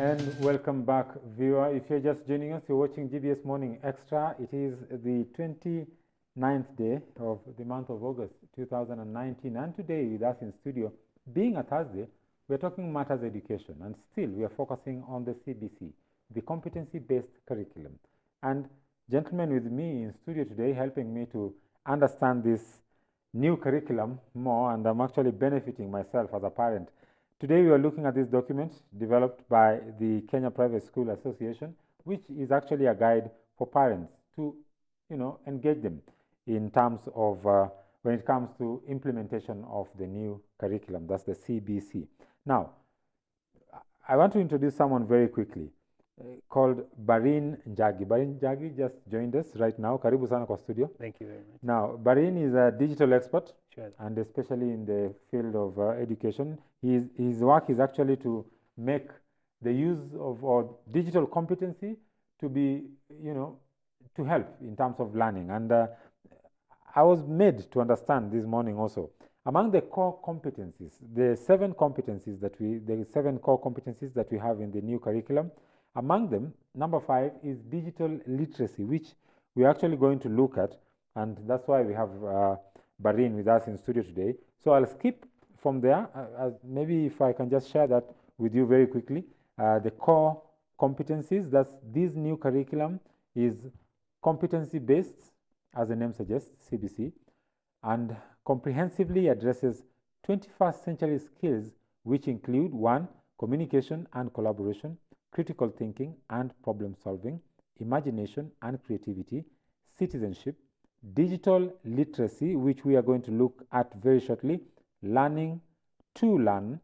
And welcome back, viewer. If you're just joining us, you're watching GBS Morning Extra. It is the 29th day of the month of August 2019. And today with us in studio, being a Thursday, we're talking matters education. And still, we are focusing on the CBC, the competency-based curriculum. And gentlemen with me in studio today, helping me to understand this new curriculum more, and I'm actually benefiting myself as a parent. Today we are looking at this document developed by the Kenya Private School Association, which is actually a guide for parents to, engage them in terms of when it comes to implementation of the new curriculum. That's the CBC. Now, I want to introduce someone very quickly called Barin Njagi. Barin Njagi just joined us right now. Karibu sana kwa studio. Thank you very much. Now, Barin is a digital expert, sure, and especially in the field of education. His work is actually to make the use of digital competency to be, to help in terms of learning. And I was made to understand this morning also, among the core competencies, the seven core competencies that we have in the new curriculum. Among them, number 5 is digital literacy, which we're actually going to look at, and that's why we have Barin with us in studio today. So I'll skip from there. Maybe if I can just share that with you very quickly. The core competencies, that's this new curriculum is competency-based, as the name suggests, CBC, and comprehensively addresses 21st century skills, which include 1, communication and collaboration, critical thinking and problem solving, imagination and creativity, citizenship, digital literacy, which we are going to look at very shortly, learning to learn,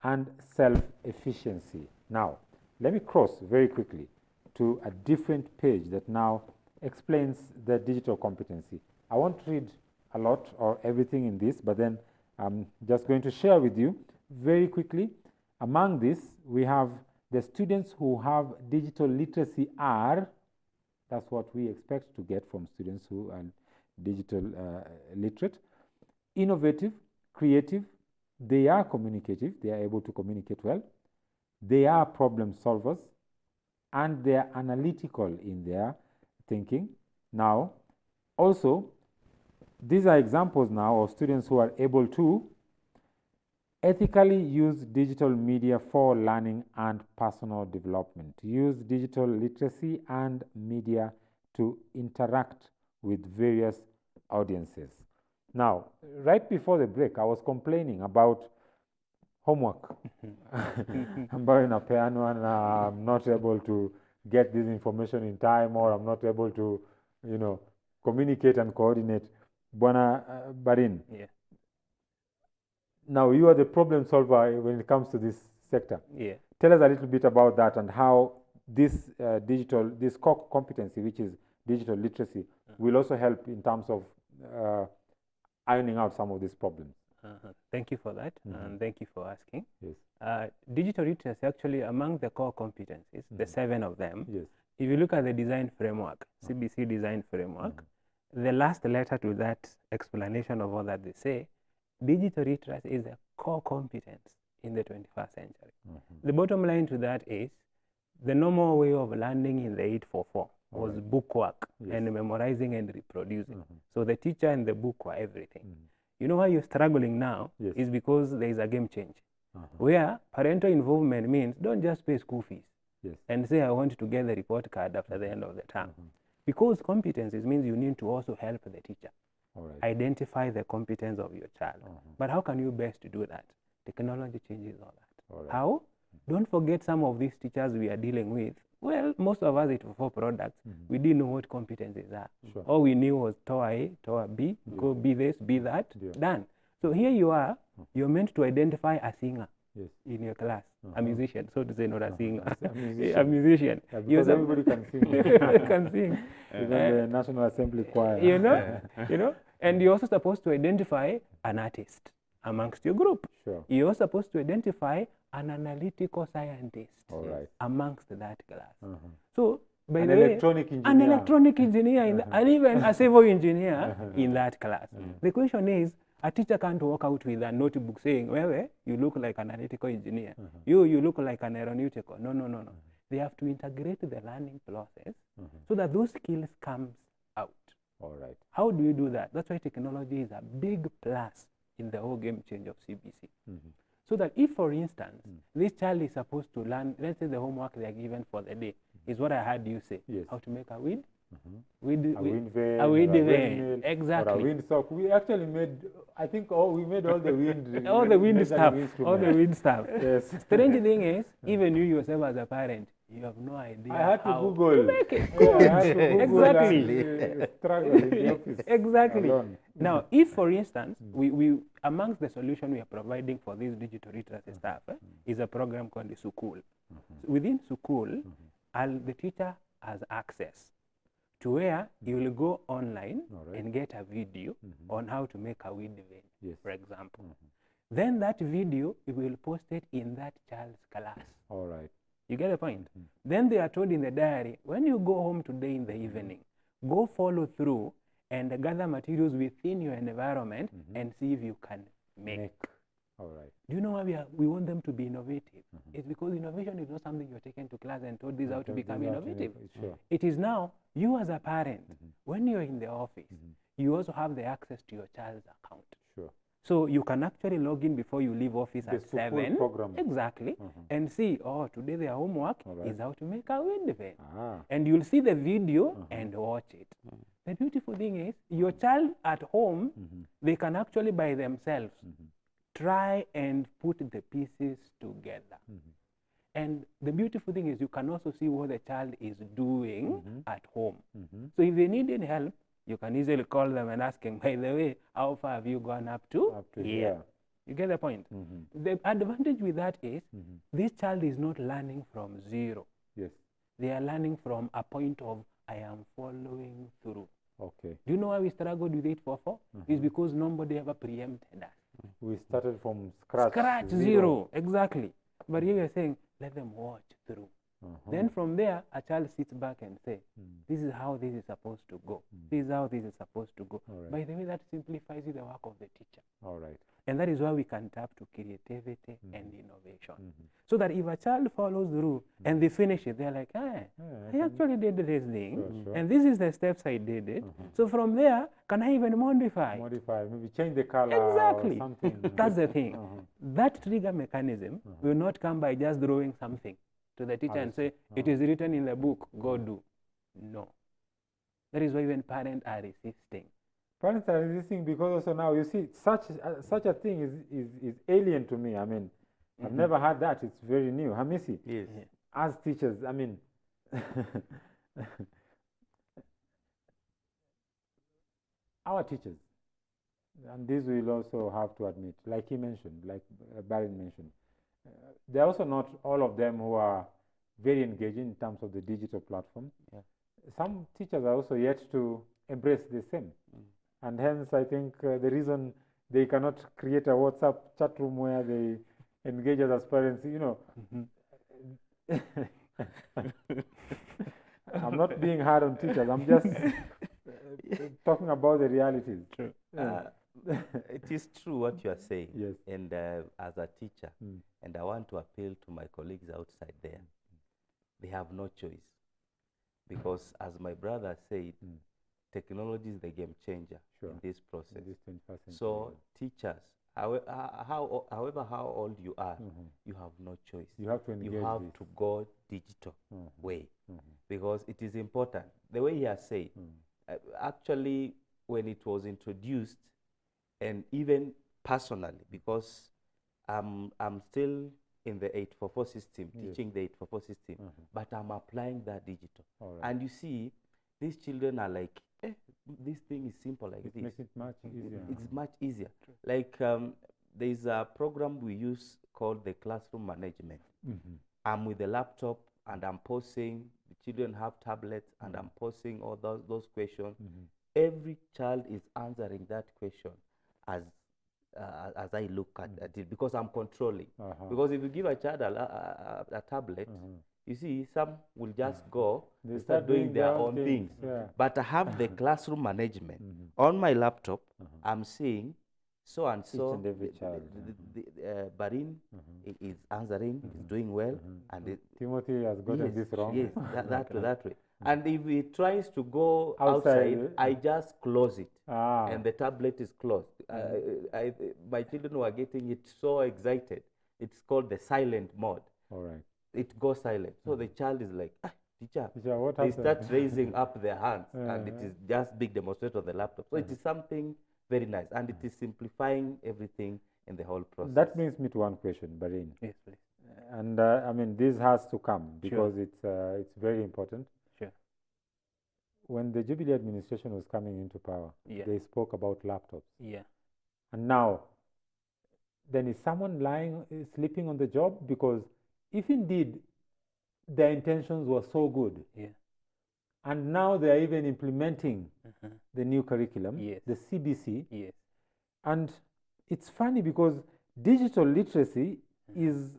and self-efficiency. Now, let me cross very quickly to a different page that now explains the digital competency. I won't read a lot or everything in this, but then I'm just going to share with you very quickly. Among this, we have the students who have digital literacy are, that's what we expect to get from students who are digital literate, innovative, creative, they are communicative, they are able to communicate well, they are problem solvers, and they are analytical in their thinking. Now, also, these are examples now of students who are able to ethically use digital media for learning and personal development. Use digital literacy and media to interact with various audiences. Now, right before the break, I was complaining about homework. I'm buying a piano and I'm not able to get this information in time, or I'm not able to, communicate and coordinate. Bwana Barin. Yeah. Now, you are the problem solver when it comes to this sector. Yeah. Tell us a little bit about that and how this this core competency, which is digital literacy, will also help in terms of ironing out some of these problems. Thank you for that, and thank you for asking. Yes. Digital literacy, actually, among the core competencies, the 7 of them, yes, if you look at the design framework, CBC design framework, the last letter to that explanation of all that they say, digital literacy is a core competence in the 21st century. The bottom line to that is the normal way of learning in the 844 was bookwork and memorizing and reproducing. So the teacher and the book were everything. You know why you're struggling now is because there is a game change where parental involvement means don't just pay school fees and say I want to get the report card after the end of the term. Because competencies means you need to also help the teacher. Identify the competence of your child. But how can you best do that? Technology changes all that. How? Don't forget some of these teachers we are dealing with. Well, most of us at 4 products, we didn't know what competencies are. All we knew was TOA A, TOA B, go be this, be that, done. So here you are, you're meant to identify a singer in your class, a musician, so to say, not a singer, a musician. Yeah, because everybody can sing. Everybody can sing. Even the National Assembly choir. And you're also supposed to identify an artist amongst your group. You're also supposed to identify an analytical scientist amongst that class. So, by the way, an electronic engineer and even a civil engineer in that class. The question is, A teacher can't walk out with a notebook saying, well, you look like an analytical engineer. You look like an aeronautical. No, no, no, no. They have to integrate the learning process so that those skills comes out. All right. How do you do that? That's why technology is a big plus in the whole game change of CBC. So that if, for instance, this child is supposed to learn, let's say the homework they are given for the day is what I heard you say, yes. how to make a weed. A wind vane, a wind or a vane, windmill, exactly. or a windsock. We actually made, I think, we made all the wind, all the wind stuff, all the instruments. wind stuff. Yes. Strange thing is, even you yourself as a parent, you have no idea I had to how Google. to make it. Yeah, I had to Google Exactly. and, struggle in the office Exactly. alone. Now, if, for instance, we amongst the solution we are providing for this digital literacy stuff is a program called the Sukul. So within Sukul, the teacher has access to where you will go online and get a video on how to make a wind vane, yes. for example. Then that video, you will post it in that child's class. All right. You get the point? Then they are told in the diary, when you go home today in the evening, go follow through and gather materials within your environment and see if you can make. All right. Do you know why we want them to be innovative? It's because innovation is not something you're taken to class and told this how to become innovative. Sure. It is now, you as a parent, when you're in the office, you also have the access to your child's account. Sure. So you can actually log in before you leave office at 7. Program. Exactly. And see, oh, today their homework is how to make a wind vane. Ah. And you'll see the video and watch it. The beautiful thing is, your child at home, they can actually by themselves try and put the pieces together. And the beautiful thing is you can also see what the child is doing at home. So if they needed help, you can easily call them and ask them, by the way, how far have you gone up to here? You get the point? The advantage with that is this child is not learning from zero. Yes. They are learning from a point of, I am following through. Okay. Do you know why we struggled with 844? It's because nobody ever preempted us. We started from scratch. Scratch, zero. Exactly. But here you're saying, let them watch through. Then from there, a child sits back and says, this is how this is supposed to go. This is how this is supposed to go. By the way, that simplifies the work of the teacher. All right. And that is why we can tap to creativity and innovation. So that if a child follows through and they finish it, they're like, I actually did this thing. And this is the steps I did it. So from there, can I even modify? Modify, maybe change the color Exactly. or something. That's the thing. That trigger mechanism will not come by just drawing something to the teacher and say, it is written in the book, go do. No. That is why even parents are resisting. Parents are resisting because also now, you see, such a thing is alien to me. I mean, I've never had that. It's very new. Hamisi, yes. As teachers, I mean, our teachers, and this we'll also have to admit, like he mentioned, like Baron mentioned, they're also not all of them who are very engaging in terms of the digital platform. Some teachers are also yet to embrace the same. And hence, I think the reason they cannot create a WhatsApp chat room where they engage as parents, you know. I'm not being hard on teachers. I'm just talking about the realities. True. It is true what you are saying. Yes. And as a teacher, and I want to appeal to my colleagues outside there, they have no choice. Because as my brother said, technology is the game changer in this process. In this 21st century. So teachers, however how old you are, you have no choice. You have to engage. You have to go digital way because it is important. The way he has said, actually, when it was introduced, and even personally, because I'm still in the 844 system, teaching the 844 system, but I'm applying that digital. And you see, these children are like, this thing is simple like this. It makes it much easier. It's much easier. Like there's a program we use called the classroom management. I'm with the laptop and I'm posting, the children have tablets and I'm posting all those questions. Every child is answering that question as I look at it because I'm controlling. Because if you give a child a tablet, you see, some will just go, they start doing their own things. But I have the classroom management. On my laptop, I'm seeing so and so, and every child. Barin is answering, is doing well, and Timothy has gotten this wrong. Yes, that way. And if he tries to go outside, I just close it, and the tablet is closed. My children were getting it so excited. It's called the silent mode. All right. It goes silent. So the child is like, teacher, what they happened? start raising up their hands, and it is just big demonstration of the laptop. So it is something very nice, and it is simplifying everything in the whole process. That brings me to one question, Barin. Yes, please. And I mean, this has to come because it's very important. Sure. When the Jubilee administration was coming into power, they spoke about laptops. Yeah. And now, then is someone sleeping on the job? Because if indeed their intentions were so good, and now they are even implementing the new curriculum, the CBC, and it's funny because digital literacy is,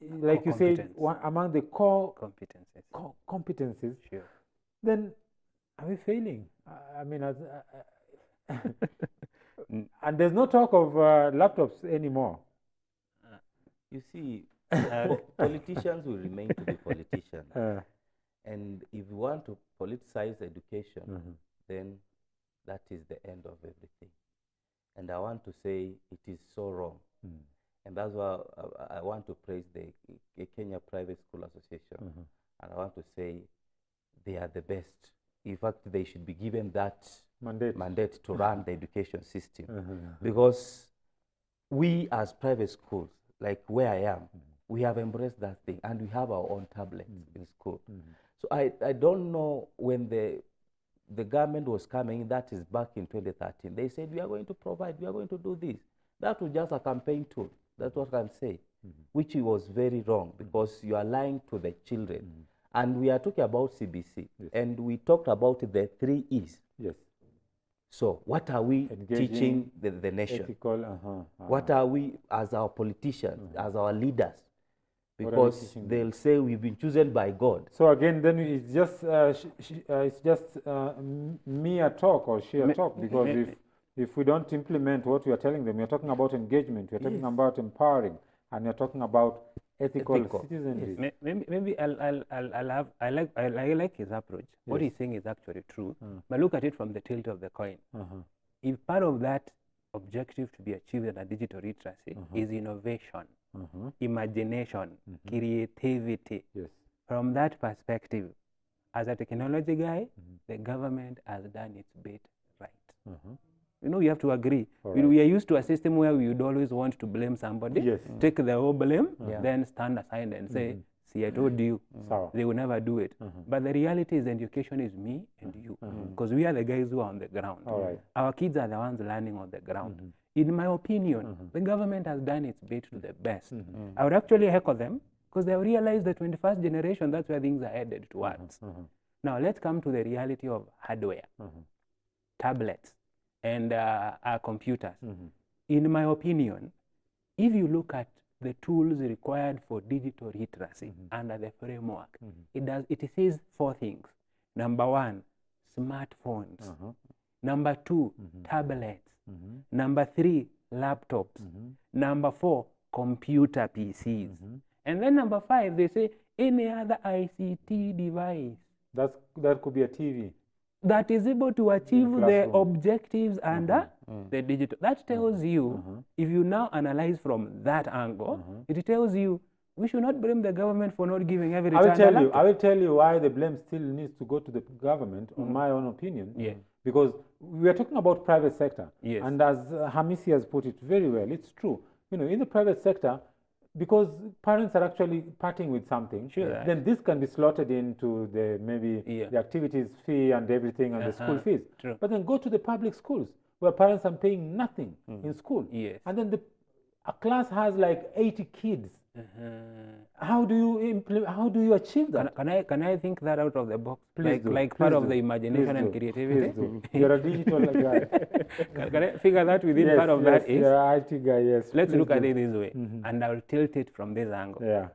like you said, among the core competencies. Sure. Then are we failing? I mean, and there's no talk of laptops anymore. You see, politicians will remain to be politicians. And if you want to politicize education, then that is the end of everything. And I want to say it is so wrong. And that's why I want to praise the Kenya Private School Association. And I want to say they are the best. In fact, they should be given that mandate to run the education system. Because we as private schools, like where I am, we have embraced that thing, and we have our own tablets in school. So I don't know when the government was coming, that is back in 2013, they said, we are going to provide, we are going to do this. That was just a campaign tool. That's what I can say, which was very wrong, because you are lying to the children. And we are talking about CBC, and we talked about the 3 E's. Yes. So what are we teaching the nation? Ethical, What are we, as our politicians, as our leaders? Because they'll say we've been chosen by God. So again, then it's just mere talk or sheer talk, because if we don't implement what we are telling them, we are talking about engagement, we are talking about empowering, and we are talking about ethical citizenry. Maybe I like his approach. What he's saying is actually true, but look at it from the tilt of the coin. If part of that objective to be achieved in a digital literacy is innovation, imagination, creativity, from that perspective, as a technology guy, the government has done its bit right. You know, you have to agree. We are used to a system where we would always want to blame somebody, take the whole blame, then stand aside and say, see, I told you, they will never do it. But the reality is education is me and you, because we are the guys who are on the ground. Our kids are the ones learning on the ground. In my opinion, the government has done its bit to the best. I would actually heckle them, because they have realized the 21st generation, that's where things are headed towards. Now, let's come to the reality of hardware, tablets, and our computers. In my opinion, if you look at the tools required for digital literacy under the framework, it says 4 things. Number 1, smartphones. Number 2, tablets. Number 3, laptops. Number 4, computer PCs. And then number 5, they say any other ICT device. That could be a TV. That is able to achieve the objectives under the digital. That tells you, if you now analyze from that angle, it tells you we should not blame the government for not giving every child I will tell you why the blame still needs to go to the government, on my own opinion. Because we are talking about private sector. And as Hamisi has put it very well, it's true. You know, in the private sector, because parents are actually parting with something, then this can be slotted into the the activities fee and everything and the school fees. But then go to the public schools where parents are paying nothing in school. And then a class has like 80 kids. How do you achieve that? Can I think that out of the box? Please like part of the imagination and creativity? You're a digital guy. Can I figure that within part of that is? You're an IT guy, yes. Let's look at it this way, and I'll tilt it from this angle.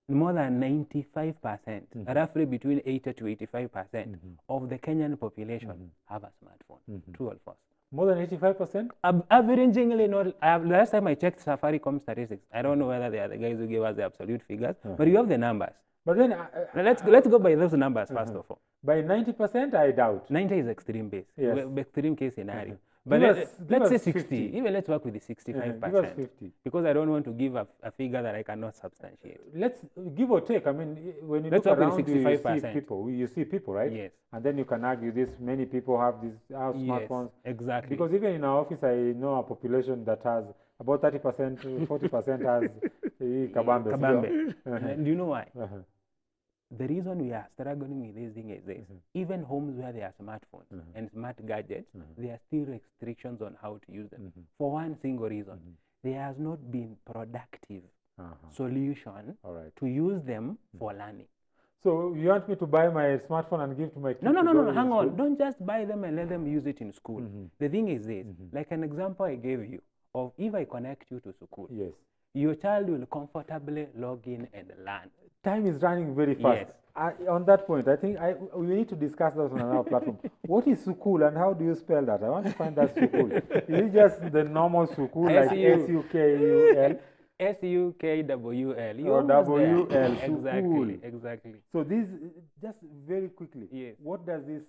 More than 95%, roughly between 80 to 85% of the Kenyan population have a smartphone. True or false? More than 85%? Averagingly, not. Last time I checked Safaricom statistics, I don't know whether they are the guys who gave us the absolute figures, but you have the numbers. But then let's go by those numbers first of all. By 90%, I doubt. 90 is extreme base, yes. Extreme case scenario. But let's say 60. Even let's work with the 65%. Give us 50. Because I don't want to give a figure that I cannot substantiate. Let's give or take. I mean, when you let's look work around, with 65%. you see people, right? Yes. And then you can argue this. Many people have these smartphones. Exactly. Because even in our office, I know a population that has about 30%, 40% has kabambe. And do you know why? The reason we are struggling with this thing is this. Even homes where there are smartphones and smart gadgets, there are still restrictions on how to use them. For one single reason, there has not been productive solution to use them for learning. So you want me to buy my smartphone and give to my kids? No, hang on. Don't just buy them and let them use it in school. The thing is this, like an example I gave you of if I connect you to school, yes, your child will comfortably log in and learn. Time is running very fast. Yes. On that point, I think we need to discuss that on another platform. What is sukul and how do you spell that? I want to find that sukul. Is it just the normal sukul like S-U-K-U-L? S-U-K-W-L. Or W-L. Exactly. So this, just very quickly, yes. What does this,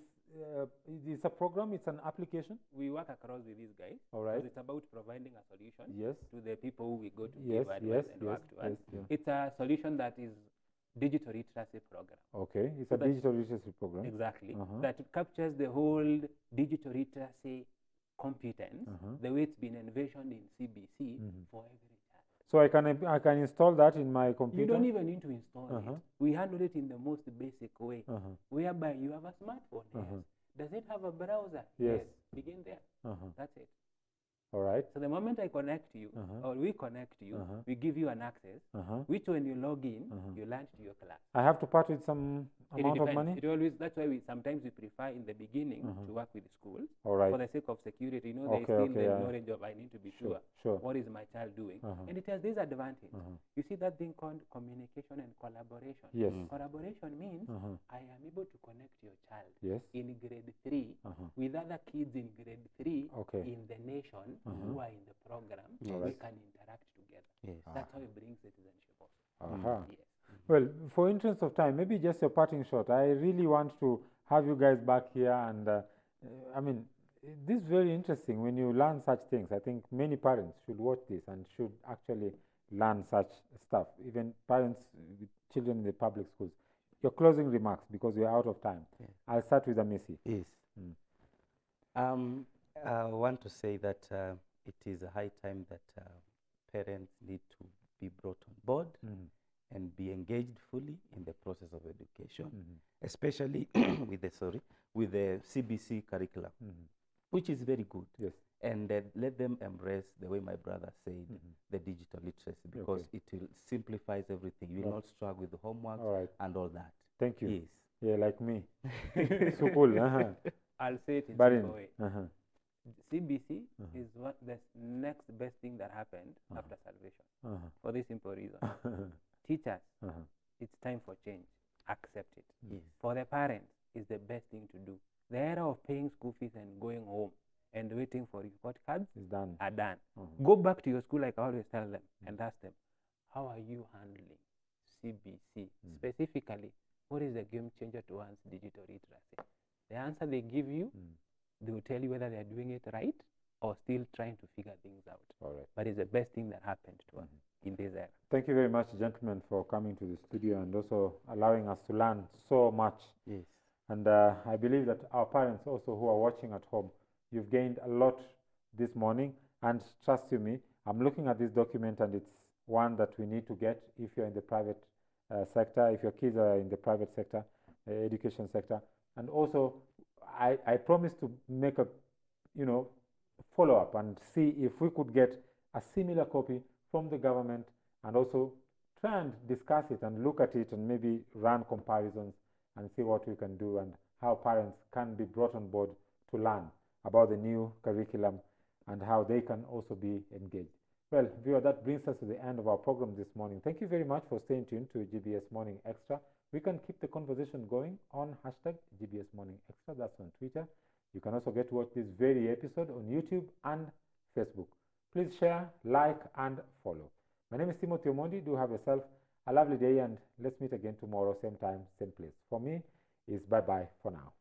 it's a program, it's an application? We work across with these guys. All right. It's about providing a solution yes. to the people who we go to yes, give advice and work to us. Yeah. It's a solution that is digital literacy program. Okay, it's a digital literacy program. Exactly. That captures the whole digital literacy competence, the way it's been envisioned in CBC for every child. So I can install that in my computer? You don't even need to install it. We handle it in the most basic way, whereby you have a smartphone. Yes. Does it have a browser? Yes. Begin there. That's it. All right. So the moment I connect you, or we connect you, we give you an access, which when you log in, you launch to your class. I have to part with some amount of money? It always, that's why sometimes we prefer in the beginning to work with schools. All right. For the sake of security, there is still the knowledge of I need to be sure. What is my child doing? And it has this advantage. You see that thing called communication and collaboration. Yes. Collaboration means I am able to connect your child in grade 3 with other kids in grade 3 in the nation who are in the program. We can interact together. That's how we bring citizenship also. Yes. Well, for interest of time, maybe just a parting shot. I really want to have you guys back here, and I mean, this is very interesting when you learn such things. I think many parents should watch this and should actually learn such stuff, even parents with children in the public schools. Your closing remarks, because we're out of time. I'll start with Amisi. Yes. I want to say that it is a high time that parents need to be brought on board and be engaged fully in the process of education, especially with the CBC curriculum, which is very good. Yes. And let them embrace, the way my brother said, the digital literacy, because it will simplifies everything. You will not struggle with the homework and all that. Thank you. Yes. Yeah, like me. So cool. I'll say it in a simple way. CBC is what the next best thing that happened after salvation, for this simple reason. Teachers, it's time for change. Accept it. Yes. For the parents, it's the best thing to do. The era of paying school fees and going home and waiting for report cards are done. Go back to your school, like I always tell them, and ask them, how are you handling CBC? Specifically, what is the game changer towards digital literacy? The answer they give you, they will tell you whether they are doing it right or still trying to figure things out. But it's the best thing that happened to us in this era. Thank you very much, gentlemen, for coming to the studio and also allowing us to learn so much. Yes. And I believe that our parents also who are watching at home, you've gained a lot this morning. And trust you me, I'm looking at this document and it's one that we need to get if you're in the private sector, if your kids are in the private sector, education sector. And also, I promise to make a, follow-up and see if we could get a similar copy from the government and also try and discuss it and look at it and maybe run comparisons and see what we can do and how parents can be brought on board to learn about the new curriculum and how they can also be engaged. Well, viewer, that brings us to the end of our program this morning. Thank you very much for staying tuned to GBS Morning Extra. We can keep the conversation going on hashtag GBS Morning Extra. That's on Twitter. You can also get to watch this very episode on YouTube and Facebook. Please share, like, and follow. My name is Timothy Omondi. Do have yourself a lovely day, and let's meet again tomorrow, same time, same place. For me, is bye-bye for now.